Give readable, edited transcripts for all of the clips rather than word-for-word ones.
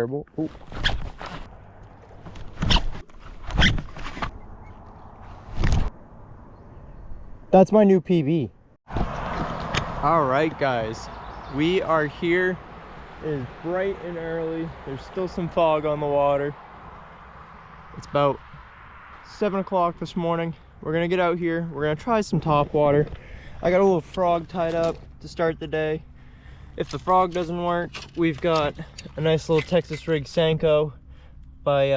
Terrible. Ooh. That's my new PB. All right, guys, we are here. It is bright and early. There's still some fog on the water. It's about 7 o'clock this morning. We're gonna get out here. We're gonna try some top water. I got a little frog tied up to start the day. If the frog doesn't work, we've got a nice little Texas rig Senko by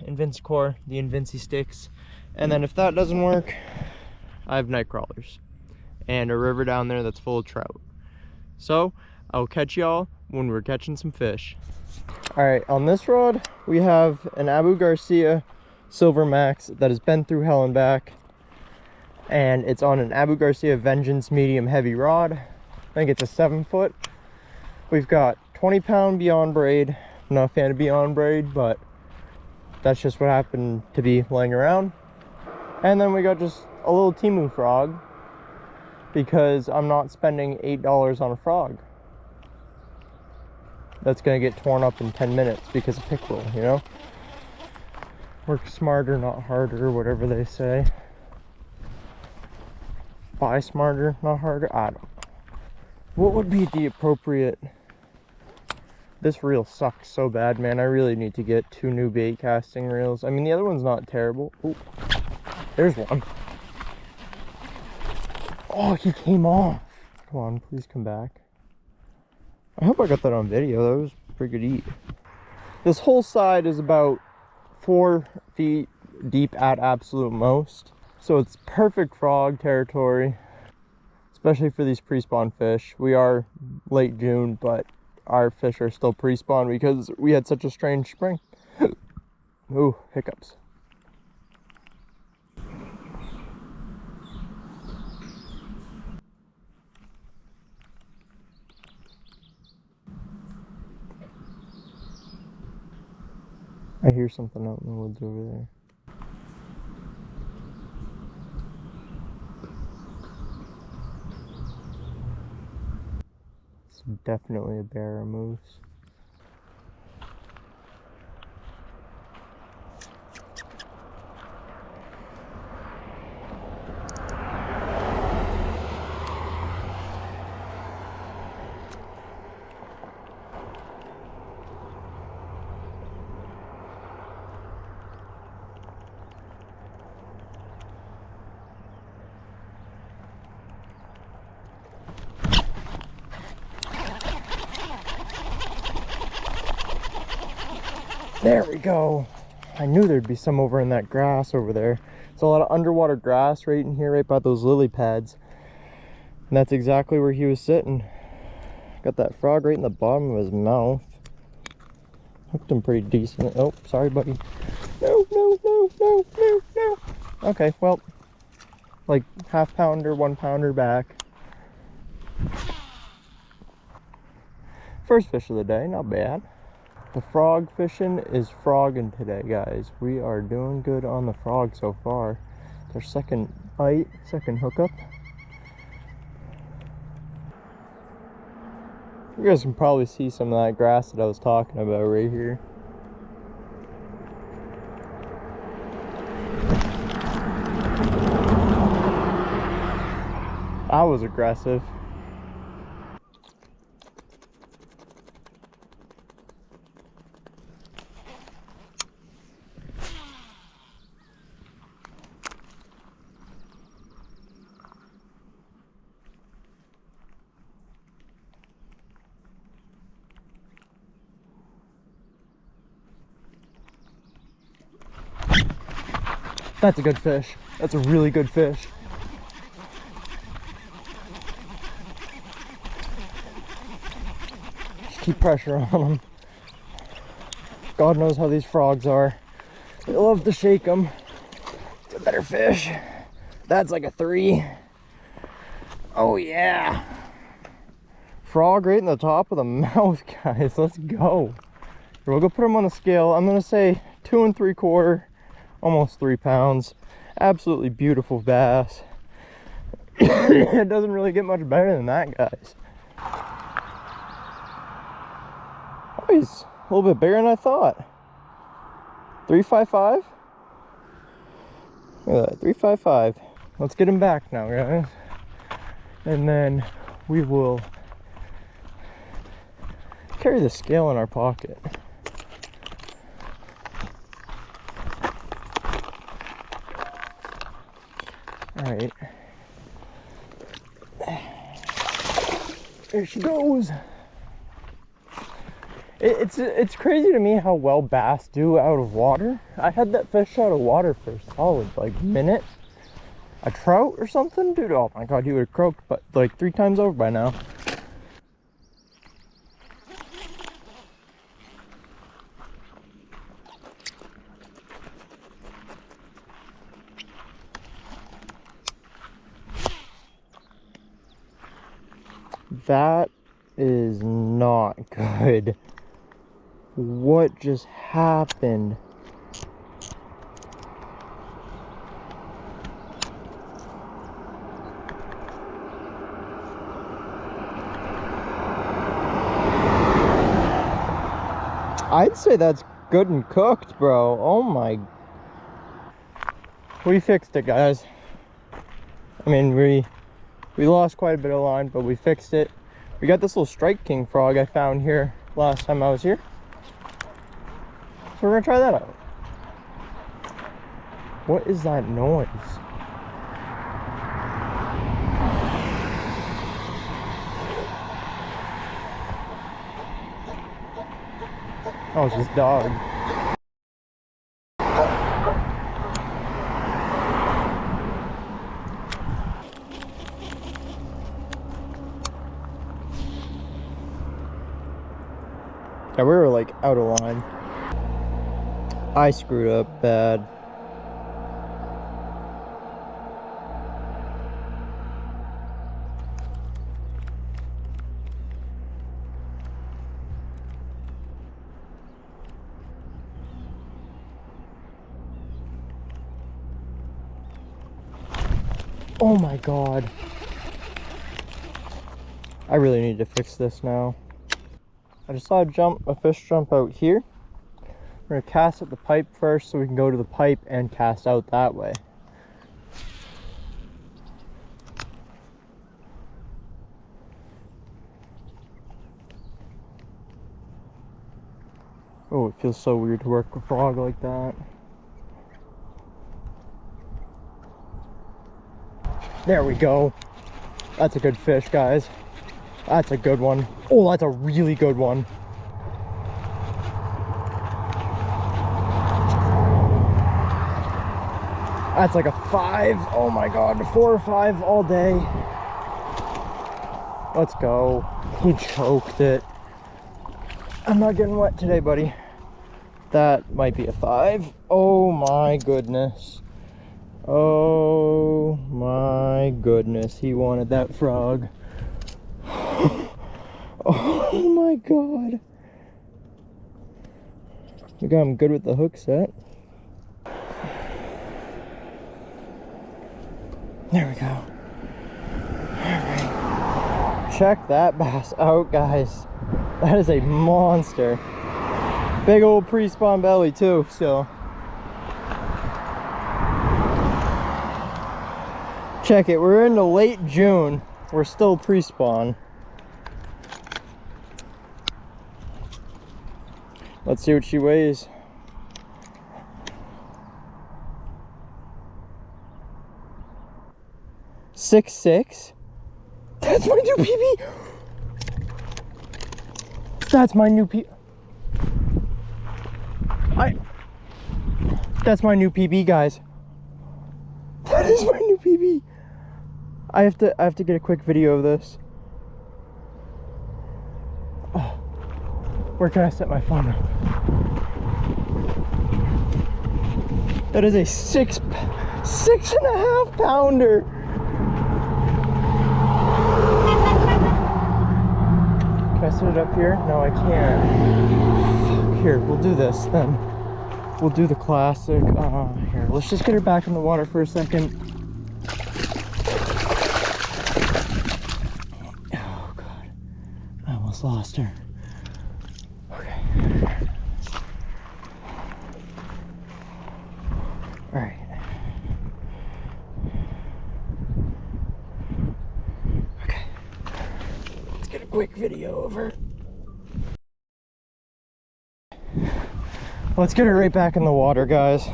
Invincicore, the Invinci sticks. And then if that doesn't work, I have night crawlers and a river down there that's full of trout. So I'll catch y'all when we're catching some fish. All right, on this rod we have an Abu Garcia Silver Max that has been through hell and back, and it's on an Abu Garcia Vengeance medium heavy rod. I think it's a 7-foot. We've got 20-pound Beyond braid. I'm not a fan of Beyond braid, but that's just what happened to be laying around. And then we got just a little Timu frog, because I'm not spending $8 on a frog that's gonna get torn up in 10 minutes because of pickerel, you know? Work smarter, not harder, whatever they say. Buy smarter, not harder. I don't know. What would be the appropriate... This reel sucks so bad, man. I really need to get 2 new bait casting reels. I mean, the other one's not terrible. Ooh, there's one. Oh, he came off. Come on, please come back. I hope I got that on video. That was a pretty good eat. This whole side is about 4 feet deep at absolute most. So it's perfect frog territory, especially for these pre-spawn fish. We are late June, but our fish are still pre-spawn because we had such a strange spring. Ooh, hiccups. I hear something out in the woods over there. It's definitely a bear or moose. There we go. I knew there'd be some over in that grass over there. It's a lot of underwater grass right in here, right by those lily pads. And that's exactly where he was sitting. Got that frog right in the bottom of his mouth. Hooked him pretty decent. Oh, sorry, buddy. No, no, no, no, no, no. Okay, well, like half pounder, 1 pounder back. First fish of the day, not bad. The frog fishing is frogging today, guys. We are doing good on the frog so far. It's our second bite, second hookup. You guys can probably see some of that grass that I was talking about right here. That was aggressive. That's a good fish. That's a really good fish. Just keep pressure on them. God knows how these frogs are. They love to shake them. It's a better fish. That's like a 3. Oh yeah. Frog right in the top of the mouth, guys. Let's go. Here, we'll go put him on the scale. I'm gonna say 2 3/4. Almost 3 pounds. Absolutely beautiful bass. It doesn't really get much better than that, guys. Oh, A little bit bigger than I thought. 355? Look at that, 355. Let's get him back now, guys. And then we will carry the scale in our pocket. All right. There she goes. It's crazy to me how well bass do out of water. I had that fish out of water for a solid like minute. A trout or something, dude. Oh my god, he would have croaked, but like 3 times over by now. That is not good. What just happened? I'd say that's good and cooked, bro. Oh my. We fixed it, guys. I mean, we lost quite a bit of line, but we fixed it. We got this little Strike King frog I found here last time I was here. So we're gonna try that out. What is that noise? Oh, it's just dog. Yeah, we were like out of line. I screwed up bad. Oh my god. I really need to fix this now. I just saw a fish jump out here. We're gonna cast at the pipe first so we can go to the pipe and cast out that way. Oh, it feels so weird to work a frog like that. There we go. That's a good fish, guys. That's a good one. Oh, that's a really good one. That's like a 5. Oh my god, 4 or 5 all day. Let's go. He choked it. I'm not getting wet today, buddy. That might be a 5. Oh my goodness. Oh my goodness. He wanted that frog. Oh my god. Look, I'm good with the hook set. There we go. Alright. Check that bass out, guys. That is a monster. Big old pre-spawn belly too, so. Check it, we're into late June. We're still pre-spawn. Let's see what she weighs. 6'6". That's my new PB. That's my new PB. That's my new PB, guys. That is my new PB. I have to get a quick video of this. Oh, where can I set my phone up? That is a 6.5 pounder. Can I set it up here? No, I can't. Here, we'll do this then. We'll do the classic. Here, let's just get her back in the water for a second. Oh god, I almost lost her. Okay. All right. Okay. Let's get a quick video over. Let's get it right back in the water, guys.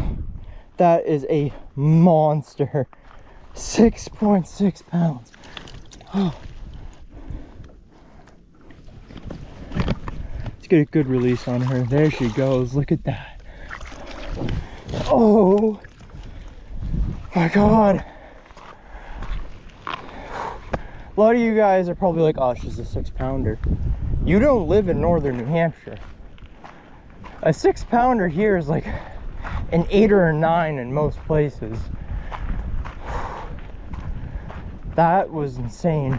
That is a monster. 6.6 pounds. Oh. Let's get a good release on her. There she goes. Look at that. Oh my God. A lot of you guys are probably like, oh, she's a 6-pounder. You don't live in northern New Hampshire. A 6-pounder here is like an 8 or a 9 in most places. That was insane.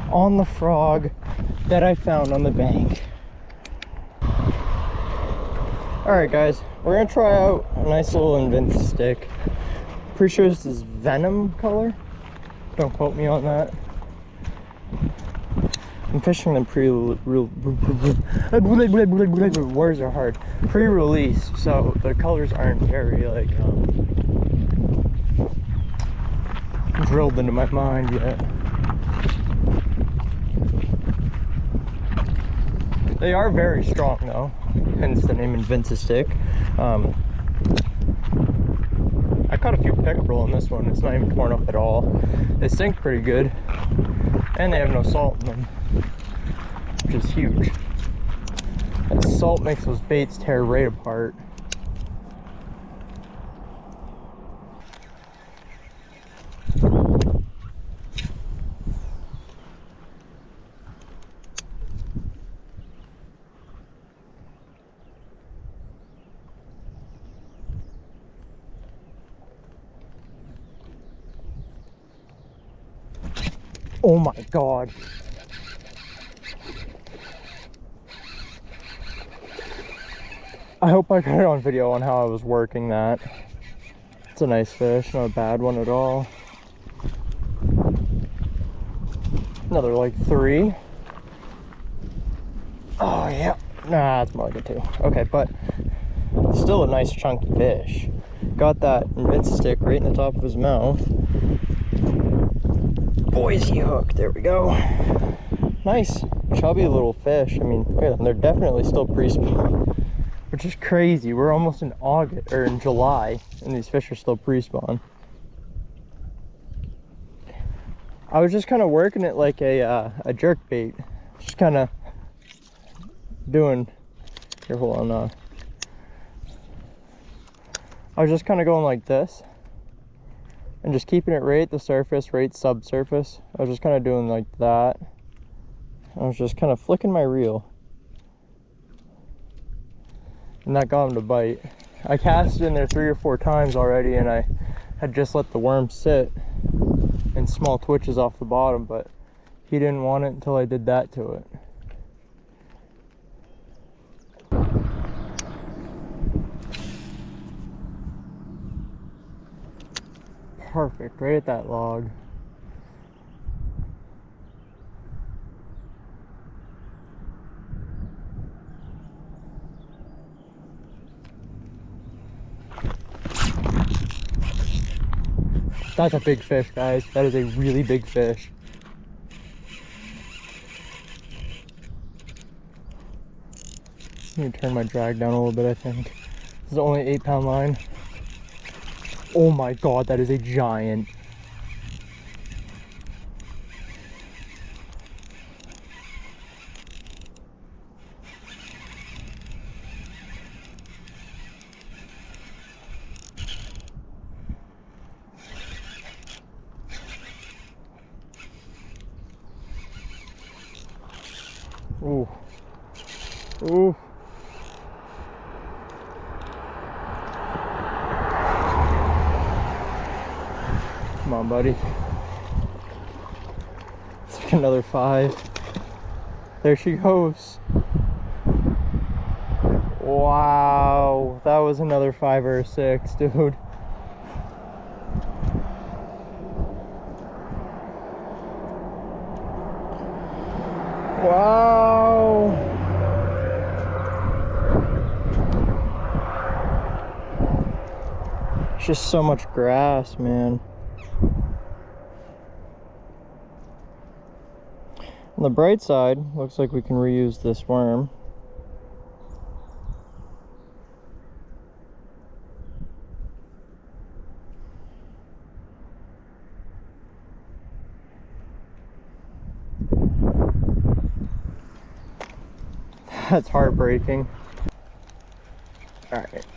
On the frog that I found on the bank. Alright guys, we're gonna try out a nice little invincicore. Pretty sure this is venom color. Don't quote me on that. I'm fishing them words are hard. Pre-release, so the colors aren't very like drilled into my mind yet. They are very strong though, hence the name invincicore. I caught a few pickerel on this one. It's not even torn up at all. They sink pretty good, and they have no salt in them, which is huge. That salt makes those baits tear right apart. Oh my God. I hope I got it on video on how I was working that. It's a nice fish, not a bad one at all. Another like 3. Oh yeah. Nah, it's more like a 2. Okay, but still a nice chunky fish. Got that invincicore right in the top of his mouth. Boise hook, there we go. Nice chubby little fish. I mean, look at them, they're definitely still pre-spawn, which is crazy. We're almost in August or in July and these fish are still pre-spawn. I was just kind of working it like a jerk bait, just kind of doing here, hold on, I was just kind of going like this and just keeping it right at the surface, right subsurface. I was just kind of doing like that. I was just kind of flicking my reel, and that got him to bite. I cast in there 3 or 4 times already, and I had just let the worm sit in small twitches off the bottom, but he didn't want it until I did that to it. Perfect, right at that log. That's a big fish, guys. That is a really big fish. I'm gonna turn my drag down a little bit, I think. This is only an 8-pound line. Oh my God, that is a giant. Ooh. Ooh. Come on, buddy. It's like another 5. There she goes. Wow. That was another 5 or a 6, dude. Wow. It's just so much grass, man. On the bright side, looks like we can reuse this worm. That's heartbreaking. Alright.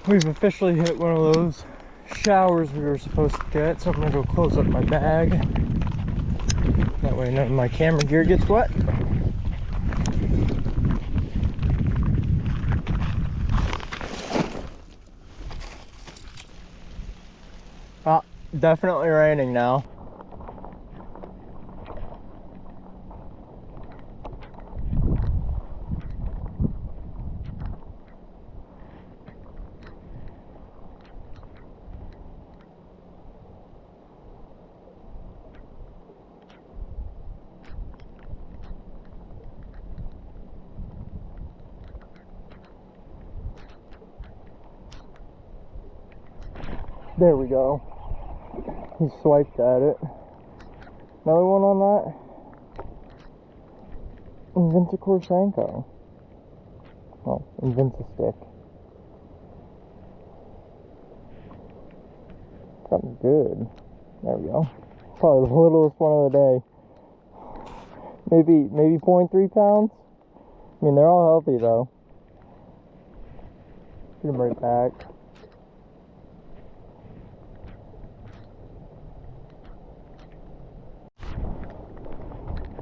We've officially hit one of those showers we were supposed to get, so I'm gonna go close up my bag. That way none of my camera gear gets wet. Definitely raining now. There we go. He swiped at it. Another one on that. Invincicore Sanko. Oh, Invincistick. Something good. There we go. Probably the littlest one of the day. Maybe 0.3 pounds. I mean, they're all healthy though. Put them right back.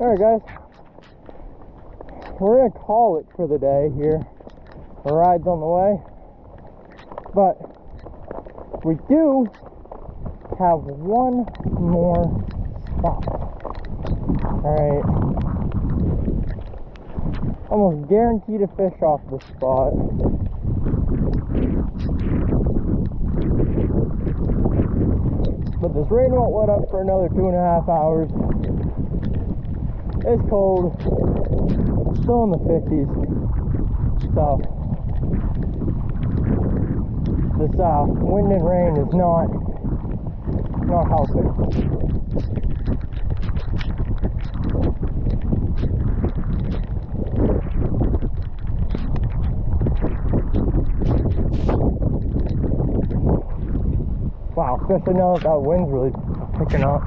Alright guys, we're gonna call it for the day here. The ride's on the way, but we do have one more spot. Alright, almost guaranteed to fish off this spot. But this rain won't let up for another 2.5 hours. It's cold, still in the 50s, so this wind and rain is not helping. Wow, especially now that wind's really picking up.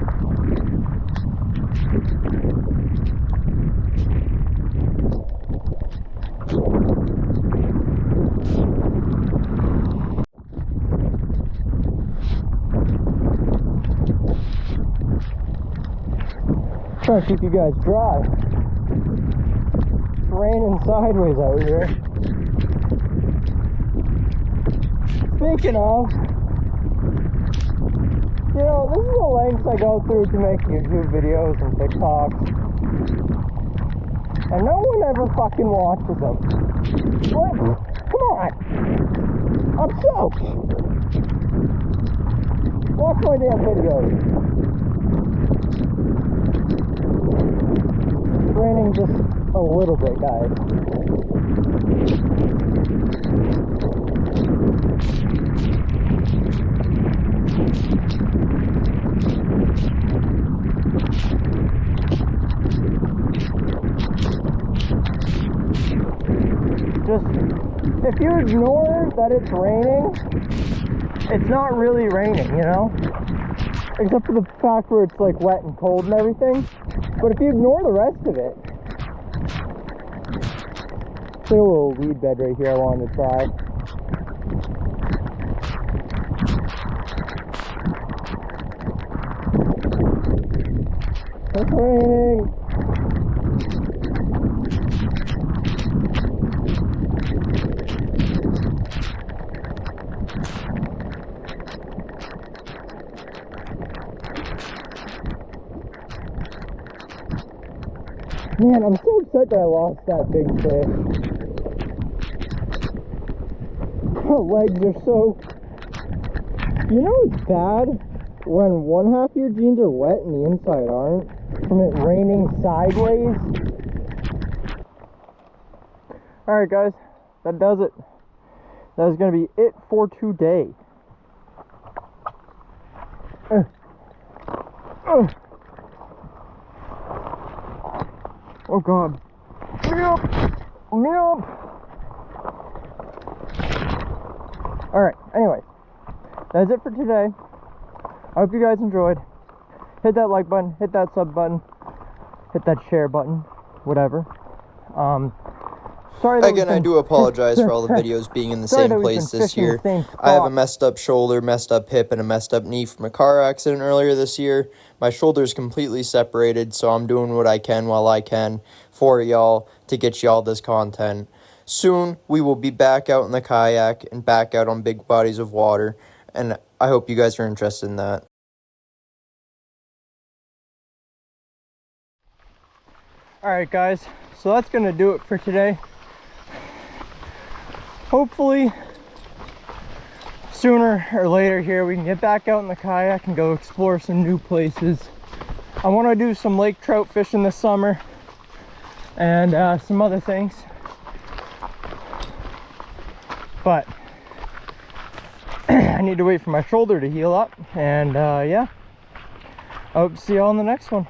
Trying to keep you guys dry. It's raining sideways out here. Speaking of, you know, this is the lengths I go through to make YouTube videos and TikToks. And no one ever fucking watches them. What? Come on! I'm soaked! Watch my damn videos. It's raining just a little bit, guys. Just, if you ignore that it's raining, it's not really raining, you know? Except for the fact where it's like wet and cold and everything. But if you ignore the rest of it, there's a little weed bed right here I wanted to try. It's raining. Man, I'm so upset that I lost that big fish. My legs are so... You know it's bad when one half of your jeans are wet and the inside aren't? From it raining sideways. Alright guys, that does it. that is going to be it for today. Oh God. Alright, anyway, that's it for today. I hope you guys enjoyed. Hit that like button, hit that sub button, hit that share button, whatever. Sorry that Again, I do apologize for all the videos being in the same place this year. I have a messed up shoulder, messed up hip, and a messed up knee from a car accident earlier this year. My shoulder is completely separated, so I'm doing what I can while I can for y'all to get y'all this content. Soon, we will be back out in the kayak and back out on big bodies of water, and I hope you guys are interested in that. Alright guys, so that's going to do it for today. Hopefully, sooner or later here, we can get back out in the kayak and go explore some new places. I want to do some lake trout fishing this summer and some other things. But I need to wait for my shoulder to heal up, and yeah, I hope to see y'all in the next one.